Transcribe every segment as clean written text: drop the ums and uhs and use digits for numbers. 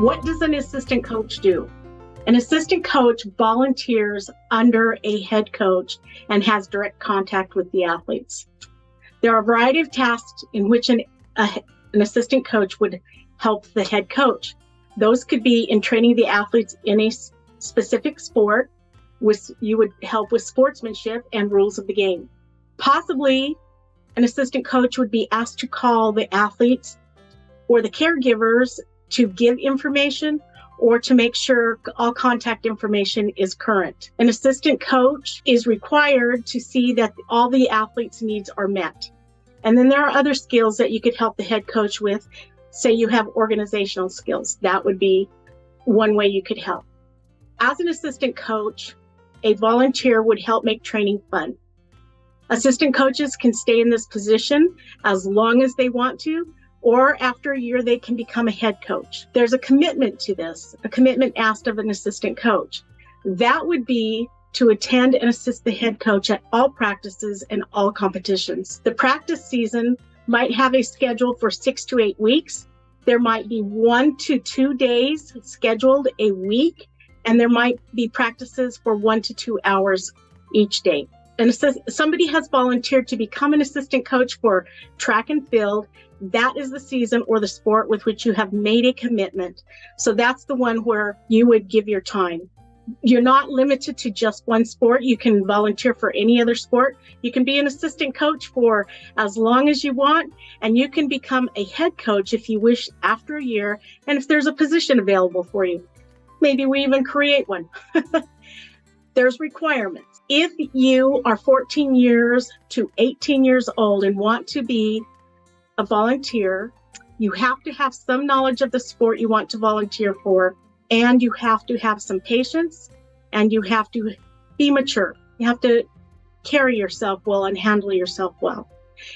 What does an assistant coach do? An assistant coach volunteers under a head coach and has direct contact with the athletes. There are a variety of tasks in which an assistant coach would help the head coach. Those could be in training the athletes in a specific sport. You would help with sportsmanship and rules of the game. Possibly, an assistant coach would be asked to call the athletes or the caregivers to give information or to make sure all contact information is current. An assistant coach is required to see that all the athletes' needs are met. And then there are other skills that you could help the head coach with. Say you have organizational skills. That would be one way you could help. As an assistant coach, a volunteer would help make training fun. Assistant coaches can stay in this position as long as they want to, or after a year, they can become a head coach. There's a commitment to this, a commitment asked of an assistant coach. That would be to attend and assist the head coach at all practices and all competitions. The practice season might have a schedule for 6 to 8 weeks. There might be 1 to 2 days scheduled a week, and there might be practices for 1 to 2 hours each day. And somebody has volunteered to become an assistant coach for track and field. That is the season or the sport with which you have made a commitment. So that's the one where you would give your time. You're not limited to just one sport. You can volunteer for any other sport. You can be an assistant coach for as long as you want, and you can become a head coach if you wish after a year, and if there's a position available for you. Maybe we even create one. There's requirements. If you are 14 years to 18 years old and want to be a volunteer, you have to have some knowledge of the sport you want to volunteer for, and you have to have some patience, and you have to be mature. You have to carry yourself well and handle yourself well.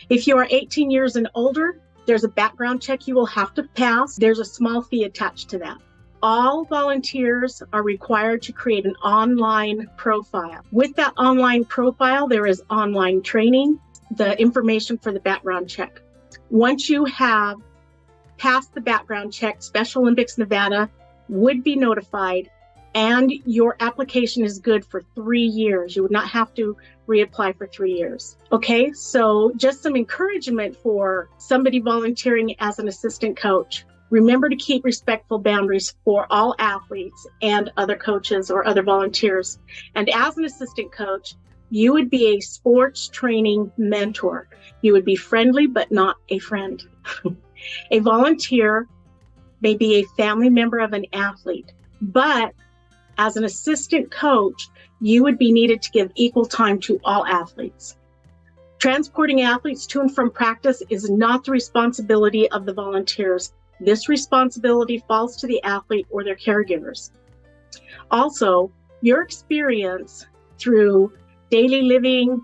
If you are 18 years and older, there's a background check you will have to pass. There's a small fee attached to that. All volunteers are required to create an online profile. With that online profile, there is online training, the information for the background check. Once you have passed the background check, Special Olympics Nevada would be notified, and your application is good for 3 years. You would not have to reapply for 3 years. Okay, so just some encouragement for somebody volunteering as an assistant coach. Remember to keep respectful boundaries for all athletes and other coaches or other volunteers. And as an assistant coach, you would be a sports training mentor. You would be friendly, but not a friend. A volunteer may be a family member of an athlete, but as an assistant coach, you would be needed to give equal time to all athletes. Transporting athletes to and from practice is not the responsibility of the volunteers. This responsibility falls to the athlete or their caregivers. Also, your experience through daily living,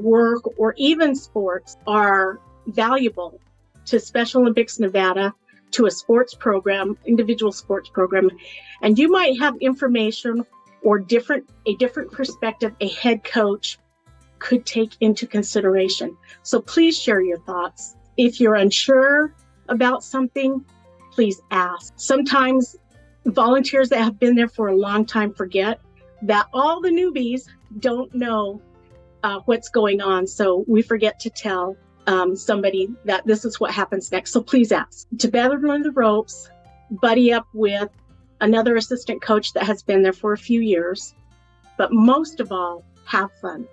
work, or even sports are valuable to Special Olympics Nevada, to a sports program, individual sports program, and you might have information or a different perspective a head coach could take into consideration. So please share your thoughts. If you're unsure about something, please ask. Sometimes volunteers that have been there for a long time forget that all the newbies don't know what's going on. So we forget to tell somebody that this is what happens next. So please ask. To better learn the ropes, buddy up with another assistant coach that has been there for a few years. But most of all, have fun.